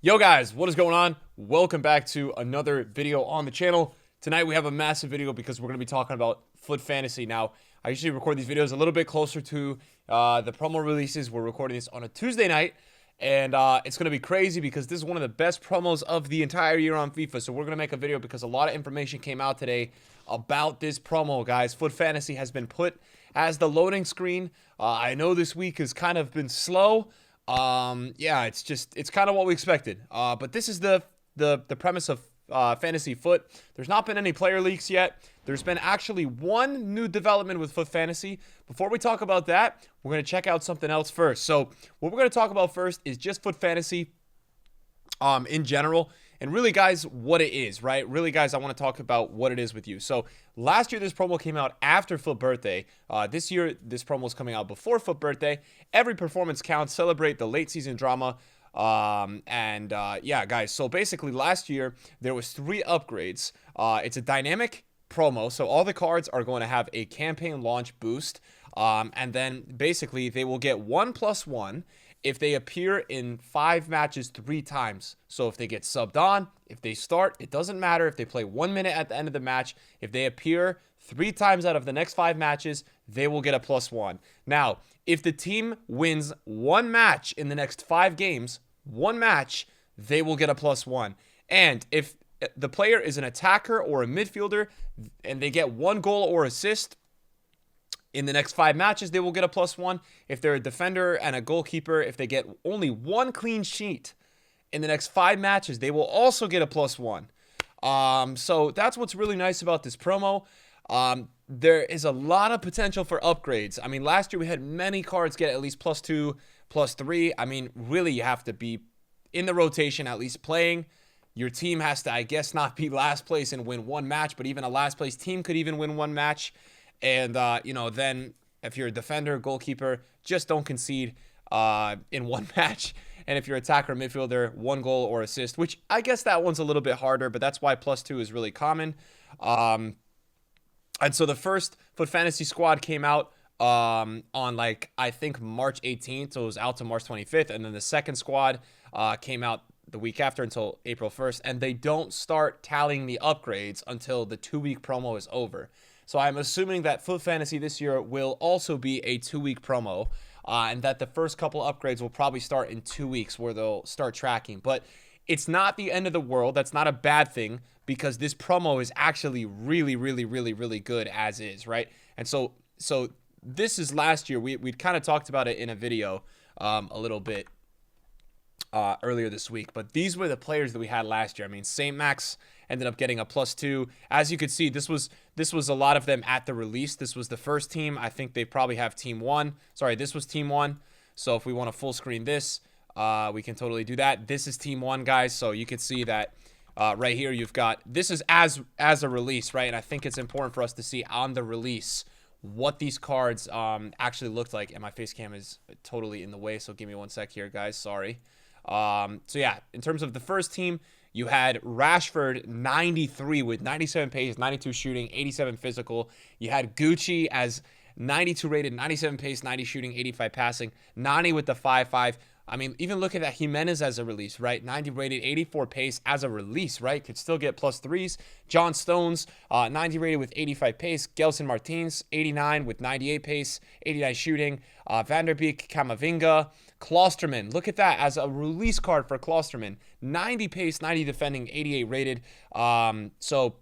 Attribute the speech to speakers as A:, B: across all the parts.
A: Yo guys, what is going on? Welcome back to another video on the channel. Tonight we have a massive video because we're going to be talking about FUT Fantasy. Now, I usually record these videos a little bit closer to the promo releases. We're recording this on a Tuesday night, and it's going to be crazy because this is one of the best promos of the entire year on FIFA. So we're going to make a video because a lot of information came out today about this promo, guys. FUT Fantasy has been put as the loading screen. I know this week has kind of been slow. Yeah, it's kind of what we expected. But this is the premise of Fantasy FUT. There's not been any player leaks yet. There's been actually one new development with FUT Fantasy. Before we talk about that, we're going to check out something else first. So what we're going to talk about first is just FUT Fantasy in general. And really, guys, what it is, right? Really, guys, I want to talk about what it is with you. So last year, this promo came out after FUT Birthday. This year, this promo is coming out before FUT Birthday. Every performance counts. Celebrate the late season drama. Yeah, guys. So basically, last year, there was 3 upgrades. It's a dynamic promo. So all the cards are going to have a campaign launch boost. And then basically, they will get 1+1 if they appear in 5 matches 3 times. So if they get subbed on, if they start, it doesn't matter. If they play 1 minute at the end of the match, if they appear 3 times out of the next 5 matches, they will get a +1. Now, if the team wins 1 match in the next 5 games, 1 match, they will get a +1. And if the player is an attacker or a midfielder and they get 1 goal or assist in the next 5 matches, they will get a +1. If they're a defender and a goalkeeper, if they get only 1 clean sheet in the next 5 matches, they will also get a +1. So that's what's really nice about this promo. There is a lot of potential for upgrades. I mean, last year we had many cards get at least +2, +3. I mean, really, you have to be in the rotation, at least playing. Your team has to, I guess, not be last place and win 1 match, but even a last place team could even win 1 match. And, then if you're a defender, goalkeeper, just don't concede in 1 match. And if you're attacker, midfielder, 1 goal or assist, which I guess that one's a little bit harder, but that's why +2 is really common. And so the first FUT Fantasy squad came out on, I think March 18th. So it was out to March 25th. And then the second squad came out the week after until April 1st. And they don't start tallying the upgrades until the 2-week promo is over. So I'm assuming that FUT Fantasy this year will also be a 2-week promo, and that the first couple upgrades will probably start in 2 weeks where they'll start tracking. But it's not the end of the world. That's not a bad thing because this promo is actually really, really, really, really good as is, right? And so this is last year. We'd kind of talked about it in a video a little bit earlier this week, but these were the players that we had last year. I mean, St. Max ended up getting a +2. As you could see, this was a lot of them at the release. This was the first team. I think they probably have team 1. Sorry, this was team 1. So if we want to full screen this, we can totally do that. This is team 1, guys. So you can see that right here you've got, this is as a release, right? And I think it's important for us to see on the release what these cards actually looked like. And my face cam is totally in the way, so give me 1 sec here, guys. Sorry. So yeah, in terms of the first team, you had Rashford 93 with 97 pace, 92 shooting, 87 physical. You had Gucci as 92 rated, 97 pace, 90 shooting, 85 passing. Nani with the 5-5. I mean, even look at that Jimenez as a release, right? 90 rated, 84 pace as a release, right? Could still get +3s. John Stones, 90 rated with 85 pace. Gelson Martins, 89 with 98 pace, 89 shooting. Van der Beek, Camavinga. Klosterman, look at that as a release card for Klosterman. 90 pace, 90 defending, 88 rated. So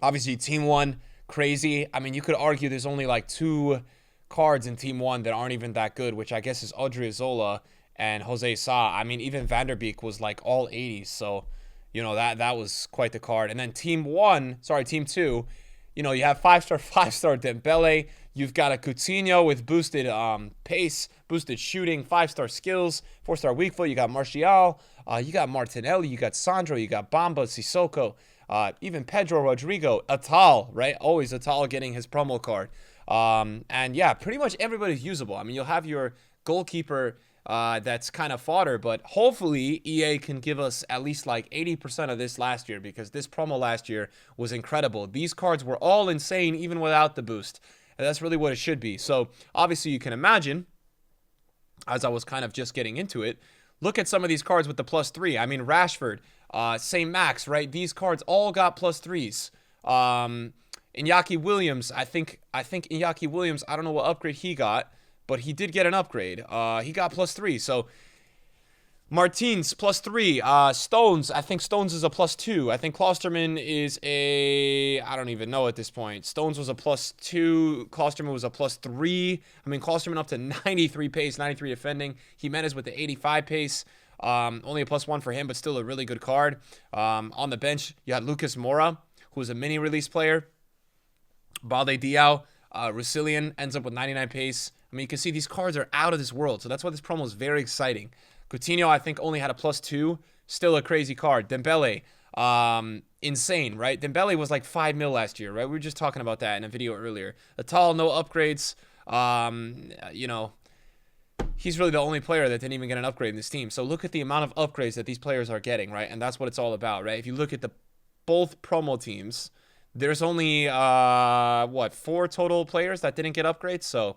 A: obviously team 1, crazy. I mean, you could argue there's only like 2 cards in team 1 that aren't even that good, which I guess is Odriozola and Jose Sa. I mean, even Van der Beek was like all 80s. So, that was quite the card. And then team 2, you have 5-star Dembele. You've got a Coutinho with boosted pace, boosted shooting, 5-star skills, 4-star weak foot. You got Martial, you got Martinelli, you got Sandro, you got Bamba, Sissoko, even Pedro Rodrigo, Atal, right? Always Atal getting his promo card. And yeah, pretty much everybody's usable. I mean, you'll have your goalkeeper that's kind of fodder, but hopefully EA can give us at least like 80% of this last year because this promo last year was incredible. These cards were all insane even without the boost. And that's really what it should be. So obviously you can imagine, as I was kind of just getting into it, Look at some of these cards with the +3. I mean, Rashford, St. Max, right? These cards all got +3s. Iñaki Williams, I think Iñaki Williams, I don't know what upgrade he got, but he did get an upgrade. He got +3. So Martins +3. Stones, I think Stones is a +2. I think Klosterman is I don't even know at this point. Stones was a +2. Klosterman was a +3. I mean, Klosterman up to 93 pace, 93 defending. Jimenez with the 85 pace. Only a +1 for him, but still a really good card. On the bench, you had Lucas Moura, who's a mini release player. Balde Diao, Rusilian ends up with 99 pace. I mean, you can see these cards are out of this world, so that's why this promo is very exciting. Coutinho, I think, only had a +2. Still a crazy card. Dembele, insane, right? Dembele was like 5 mil last year, right? We were just talking about that in a video earlier. Atal, no upgrades. You know, he's really the only player that didn't even get an upgrade in this team. So look at the amount of upgrades that these players are getting, right? And that's what it's all about, right? If you look at both promo teams, there's only, 4 total players that didn't get upgrades. So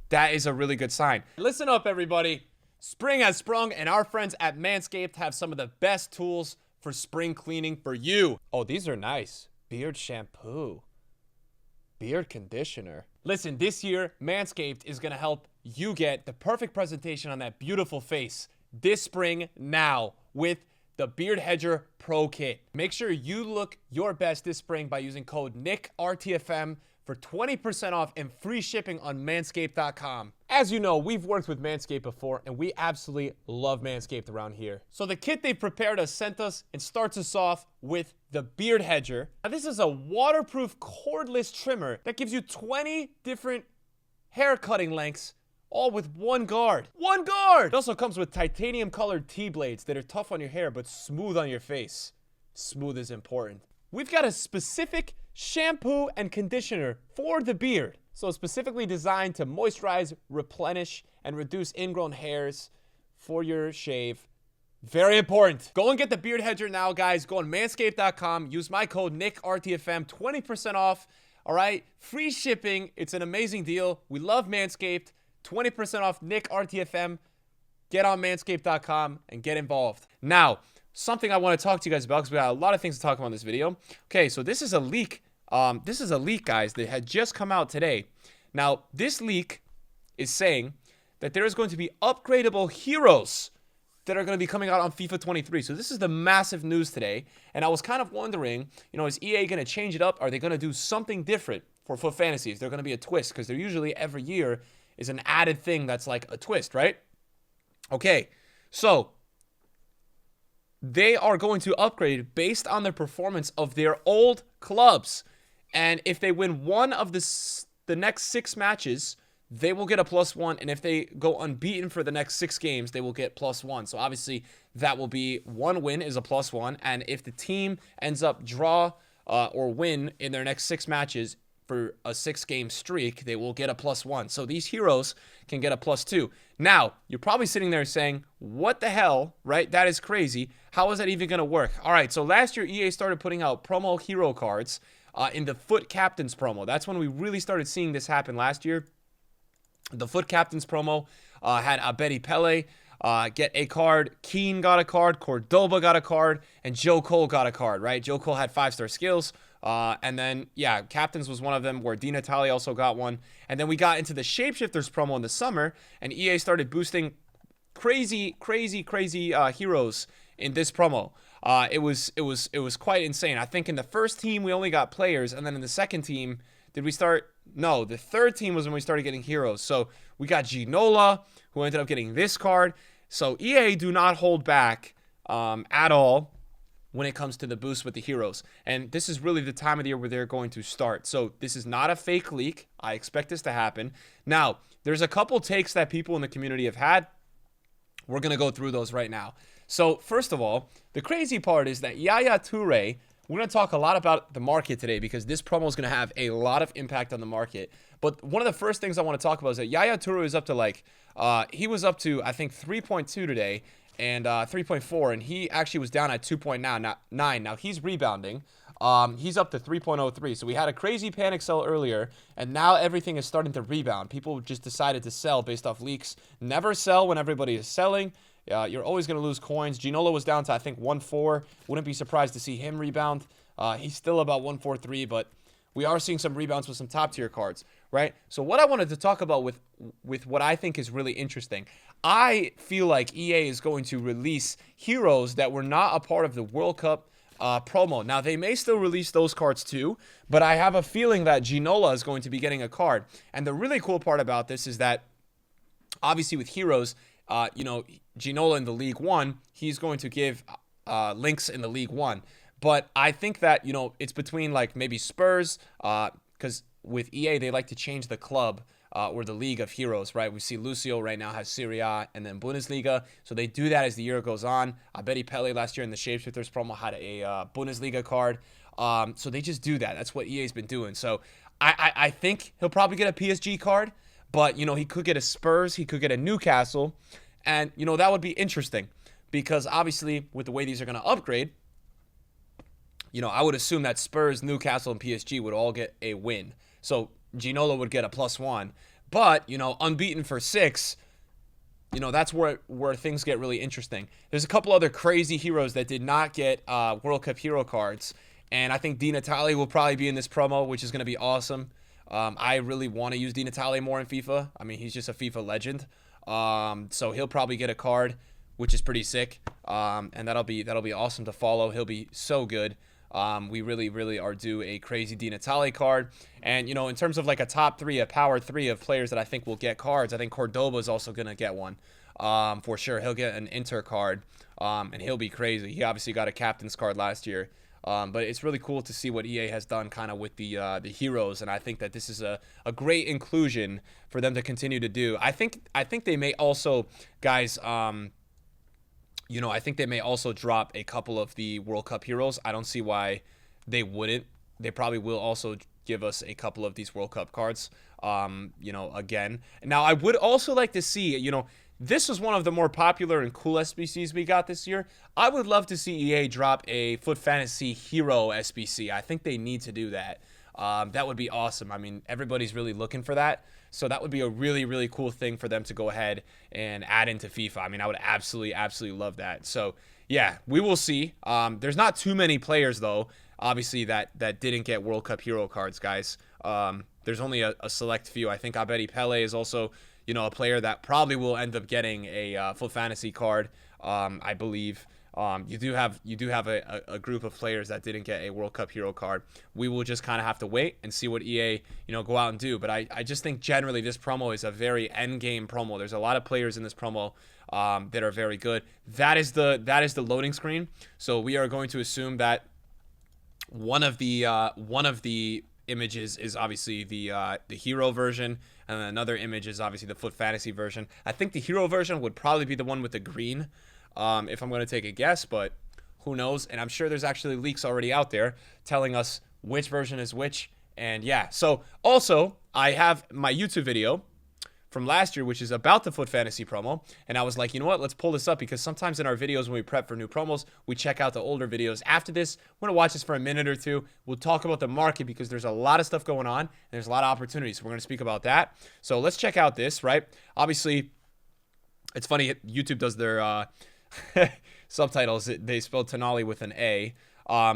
A: that is a really good sign. Listen up, everybody. Spring has sprung, and our friends at Manscaped have some of the best tools for spring cleaning for you. Oh, these are nice. Beard shampoo. Beard conditioner. Listen, this year, Manscaped is going to help you get the perfect presentation on that beautiful face this spring now with the Beard Hedger Pro Kit. Make sure you look your best this spring by using code NickRTFM for 20% off and free shipping on manscaped.com. As you know, we've worked with Manscaped before, and we absolutely love Manscaped around here. So the kit they've prepared us sent us and starts us off with the Beard Hedger. Now, this is a waterproof cordless trimmer that gives you 20 different hair cutting lengths, all with one guard. One guard! It also comes with titanium colored T-blades that are tough on your hair but smooth on your face. Smooth is important. We've got a specific shampoo and conditioner for the beard. So specifically designed to moisturize, replenish, and reduce ingrown hairs for your shave. Very important. Go and get the Beard Hedger now, guys. Go on manscaped.com. Use my code NickRTFM. 20% off. All right? Free shipping. It's an amazing deal. We love Manscaped. 20% off NickRTFM. Get on manscaped.com and get involved. Now, something I want to talk to you guys about because we got a lot of things to talk about in this video. Okay, so this is a leak. This is a leak, guys, that had just come out today. Now, this leak is saying that there is going to be upgradable heroes that are going to be coming out on FIFA 23. So this is the massive news today. And I was kind of wondering, you know, is EA going to change it up? Are they going to do something different for FUT Fantasy? Is there going to be a twist? Because they're usually every year is an added thing that's like a twist, right? Okay, so they are going to upgrade based on the performance of their old clubs. And if they win one of the next 6 matches, they will get a +1. And if they go unbeaten for the next 6 games, they will get +1. So obviously that will be 1 win is a +1. And if the team ends up draw or win in their next 6 matches for a 6-game streak, they will get a +1. So these heroes can get a +2. Now, you're probably sitting there saying, what the hell, right? That is crazy. How is that even going to work? All right, so last year EA started putting out promo hero cards in the FUT Captains promo. That's when we really started seeing this happen last year. The FUT Captains promo had Abedi Pele get a card, Keane got a card, Cordoba got a card, and Joe Cole got a card, right? Joe Cole had 5-star skills. And then, yeah, Captains was one of them where Di Natale also got one. And then we got into the Shapeshifters promo in the summer, and EA started boosting crazy heroes in this promo. It was quite insane. I think in the first team we only got players, and then in the second team, did we start? No, the third team was when we started getting heroes. So we got Ginola, who ended up getting this card. So EA do not hold back at all when it comes to the boost with the heroes. And this is really the time of the year where they're going to start. So this is not a fake leak. I expect this to happen. Now, there's a couple takes that people in the community have had. We're going to go through those right now. So first of all, the crazy part is that Yaya Toure, we're going to talk a lot about the market today because this promo is going to have a lot of impact on the market. But one of the first things I want to talk about is that Yaya Toure is up to he was up to, I think, 3.2 today and 3.4, and he actually was down at 2.9. Now he's rebounding. He's up to 3.03. So we had a crazy panic sell earlier, and now everything is starting to rebound. People just decided to sell based off leaks. Never sell when everybody is selling. You're always going to lose coins. Ginola was down to, I think, 1.4. Wouldn't be surprised to see him rebound. He's still about 1.43, but we are seeing some rebounds with some top-tier cards, right? So what I wanted to talk about with what I think is really interesting, I feel like EA is going to release heroes that were not a part of the World Cup promo. Now, they may still release those cards too, but I have a feeling that Ginola is going to be getting a card. And the really cool part about this is that, obviously with heroes, Ginola in the League One, he's going to give links in the League One. But I think that, it's between like maybe Spurs, because with EA, they like to change the club or the league of heroes, right? We see Lucio right now has Serie A and then Bundesliga. So they do that as the year goes on. I bet Pele last year in the Shapeshifters promo had a Bundesliga card. So they just do that. That's what EA's been doing. So I think he'll probably get a PSG card, but, he could get a Spurs, he could get a Newcastle. And, that would be interesting because obviously with the way these are going to upgrade, I would assume that Spurs, Newcastle, and PSG would all get a win. So Ginola would get a +1. But, unbeaten for 6, that's where things get really interesting. There's a couple other crazy heroes that did not get World Cup hero cards. And I think Di Natale will probably be in this promo, which is going to be awesome. I really want to use Di Natale more in FIFA. I mean, he's just a FIFA legend. So he'll probably get a card, which is pretty sick. And that'll be awesome to follow. He'll be so good. We really, really are due a crazy Di Natale card. And, in terms of like a top 3, a power 3 of players that I think will get cards, I think Cordoba is also going to get one for sure. He'll get an Inter card, and he'll be crazy. He obviously got a captain's card last year. But it's really cool to see what EA has done kind of with the heroes, and I think that this is a great inclusion for them to continue to do. I think they may also, guys, I think they may also drop a couple of the World Cup heroes. I don't see why they wouldn't. They probably will also give us a couple of these World Cup cards, again. Now, I would also like to see, this was one of the more popular and cool SBCs we got this year. I would love to see EA drop a FUT Fantasy Hero SBC. I think they need to do that. That would be awesome. I mean, everybody's really looking for that. So that would be a really, really cool thing for them to go ahead and add into FIFA. I mean, I would absolutely, absolutely love that. So, yeah, we will see. There's not too many players, though, obviously, that didn't get World Cup hero cards, guys. There's only a select few. I think Abedi Pele is also, a player that probably will end up getting a FUT Fantasy card, I believe. You do have a group of players that didn't get a World Cup hero card. We will just kind of have to wait and see what EA, go out and do. But I just think generally this promo is a very end game promo. There's a lot of players in this promo that are very good. That is the loading screen. So we are going to assume that one of the images is obviously the hero version, and then another image is obviously the FUT Fantasy version. I think the hero version would probably be the one with the green, if I'm going to take a guess, but who knows? And I'm sure there's actually leaks already out there telling us which version is which. And yeah, so also I have my YouTube video from last year, which is about the FUT Fantasy promo. And I was like, you know what? Let's pull this up because sometimes in our videos when we prep for new promos, we check out the older videos. After this, we're going to watch this for a minute or two. We'll talk about the market because there's a lot of stuff going on and there's a lot of opportunities. So we're going to speak about that. So let's check out this, right? Obviously, it's funny. YouTube does their subtitles. They spelled Tonali with an A.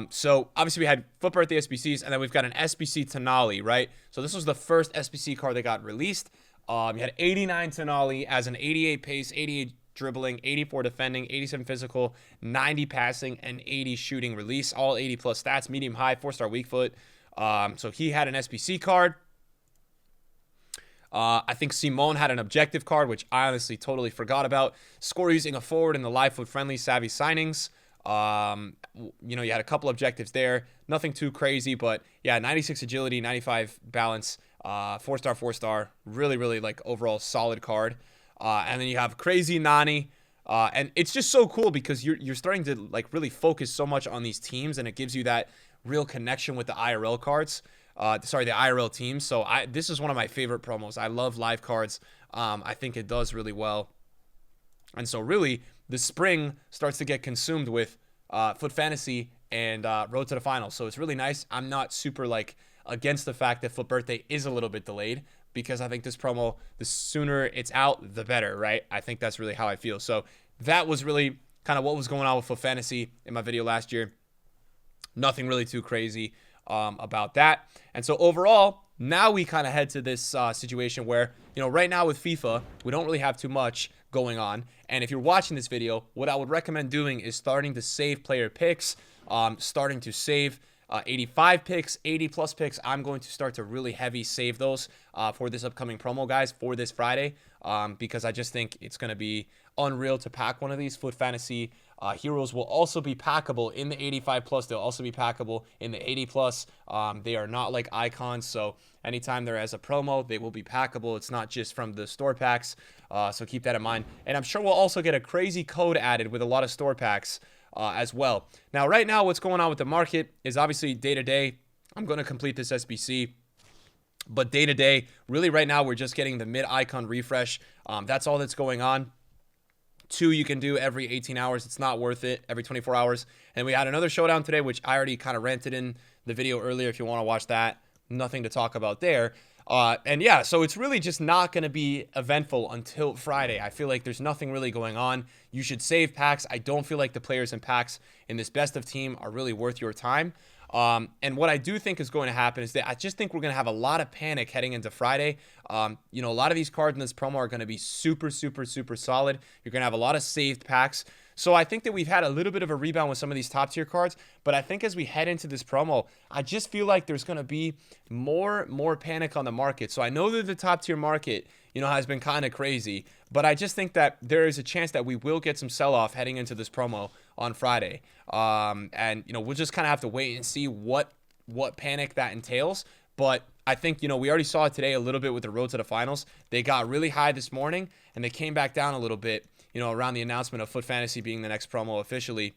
A: So obviously we had FUT Birthday SBCs and then we've got an SBC Tonali, right? So this was the first SBC card that got released. You had 89 Tonali as an 88 pace, 88 dribbling, 84 defending, 87 physical, 90 passing, and 80 shooting release. All 80 plus stats, medium high, 4-star weak foot. So he had an SBC card. I think Simone had an objective card, which I honestly totally forgot about. Score using a forward in the live FUT friendly savvy signings. You had a couple objectives there. Nothing too crazy, but yeah, 96 agility, 95 balance. 4-star, really, really like overall solid card. And then you have Crazy Nani. And it's just so cool because you're starting to like really focus so much on these teams and it gives you that real connection with the IRL cards. The IRL teams. So this is one of my favorite promos. I love live cards. I think it does really well. And so really the spring starts to get consumed with FUT Fantasy and Road to the Finals. So it's really nice. I'm not super like against the fact that FUT Birthday is a little bit delayed because I think this promo, the sooner it's out, the better, right? I think that's really how I feel. So that was really kind of what was going on with FUT Fantasy in my video last year. Nothing really too crazy about that. And so overall, now we kind of head to this situation where, right now with FIFA, we don't really have too much going on. And if you're watching this video, what I would recommend doing is starting to save player picks, starting to save 85 picks, 80 plus picks. I'm going to start to really heavy save those for this upcoming promo, guys, for this Friday, because I just think it's going to be unreal to pack one of these. FUT Fantasy heroes will also be packable in the 85 plus. They'll also be packable in the 80 plus. They are not like icons, so anytime there is a promo, they will be packable. It's not just from the store packs, so keep that in mind. And I'm sure we'll also get a crazy code added with a lot of store packs as well. Now, right now, what's going on with the market is obviously day-to-day. I'm going to complete this SBC. But day-to-day, really right now, we're just getting the mid-icon refresh. That's all that's going on. 2 you can do every 18 hours. It's not worth it. Every 24 hours. And we had another showdown today, which I already kind of ranted in the video earlier if you want to watch that. Nothing to talk about there. And yeah, so it's really just not going to be eventful until Friday. I feel like there's nothing really going on. You should save packs. I don't feel like the players and packs in this best of team are really worth your time. And what I do think is going to happen is that I just think we're going to have a lot of panic heading into Friday. A lot of these cards in this promo are going to be super, super, super solid. You're going to have a lot of saved packs. So I think that we've had a little bit of a rebound with some of these top tier cards, but I think as we head into this promo, I just feel like there's going to be more panic on the market. So I know that the top tier market, has been kind of crazy, but I just think that there is a chance that we will get some sell-off heading into this promo on Friday. And we'll just kind of have to wait and see what panic that entails. But I think, we already saw it today a little bit with the road to the finals. They got really high this morning and they came back down a little bit, around the announcement of FUT Fantasy being the next promo officially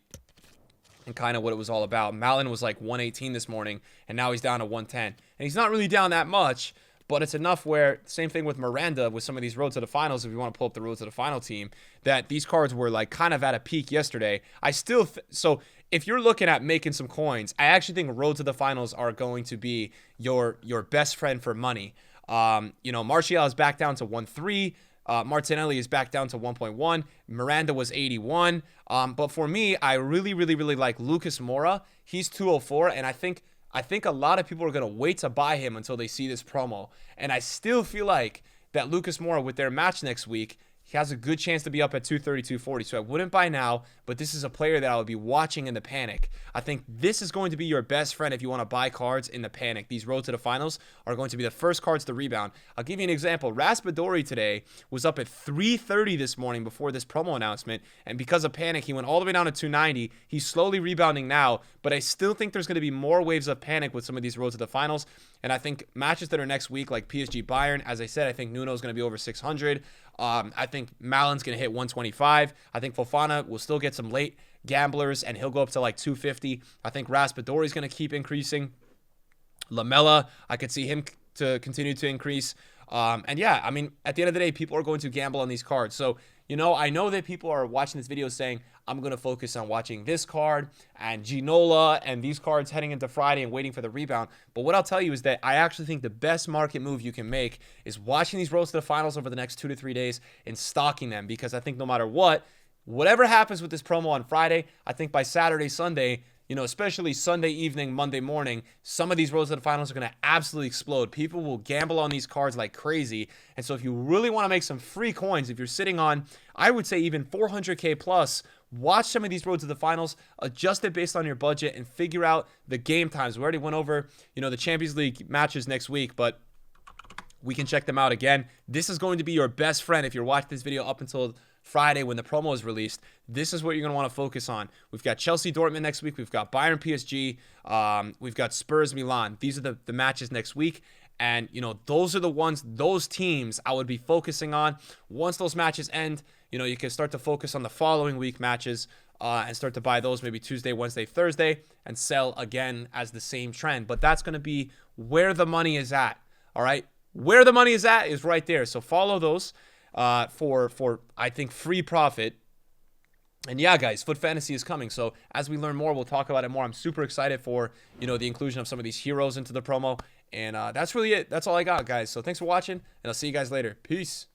A: and kind of what it was all about. Malin was like 118 this morning and now he's down to 110. And he's not really down that much, but it's enough where, same thing with Miranda with some of these road to the finals, if you want to pull up the road to the final team, that these cards were like kind of at a peak yesterday. So if you're looking at making some coins, I actually think road to the finals are going to be your best friend for money. Martial is back down to 1.3. Martinelli is back down to 1.1. Miranda was 81. But for me, I really, really, really like Lucas Moura. He's 204, and I think a lot of people are going to wait to buy him until they see this promo. And I still feel like that Lucas Moura, with their match next week, he has a good chance to be up at 230, 240. So I wouldn't buy now, but this is a player that I would be watching in the panic. I think this is going to be your best friend if you want to buy cards in the panic. These road to the finals are going to be the first cards to rebound. I'll give you an example. Raspadori today was up at 330 this morning before this promo announcement, and because of panic, he went all the way down to 290. He's slowly rebounding now, but I still think there's going to be more waves of panic with some of these road to the finals. And I think matches that are next week, like PSG Bayern, as I said, I think Nuno's going to be over 600. I think Malin's going to hit 125. I think Fofana will still get some late gamblers, and he'll go up to like 250. I think Raspadori's going to keep increasing. Lamela, I could see him to continue to increase. And yeah, I mean, at the end of the day, people are going to gamble on these cards. So, I know that people are watching this video saying, I'm going to focus on watching this card and Ginola and these cards heading into Friday and waiting for the rebound. But what I'll tell you is that I actually think the best market move you can make is watching these roads to the finals over the next 2 to 3 days and stocking them, because I think no matter whatever happens with this promo on Friday, I think by Saturday, Sunday, especially Sunday evening, Monday morning, some of these roads to the finals are going to absolutely explode. People will gamble on these cards like crazy. And so if you really want to make some free coins, if you're sitting on, I would say even 400K plus, watch some of these roads to the finals, adjust it based on your budget, and figure out the game times. We already went over, the Champions League matches next week, but we can check them out again. This is going to be your best friend if you're watching this video up until Friday when the promo is released. This is what you're going to want to focus on. We've got Chelsea Dortmund next week. We've got Bayern PSG. We've got Spurs Milan. These are the matches next week. And, those are those teams I would be focusing on. Once those matches end, you can start to focus on the following week matches and start to buy those maybe Tuesday, Wednesday, Thursday, and sell again as the same trend. But that's going to be where the money is at, all right? Where the money is at is right there. So follow those for I think free profit. And yeah, guys, FUT Fantasy is coming. So as we learn more, we'll talk about it more. I'm super excited for, the inclusion of some of these heroes into the promo. And that's really it. That's all I got, guys. So thanks for watching, and I'll see you guys later. Peace.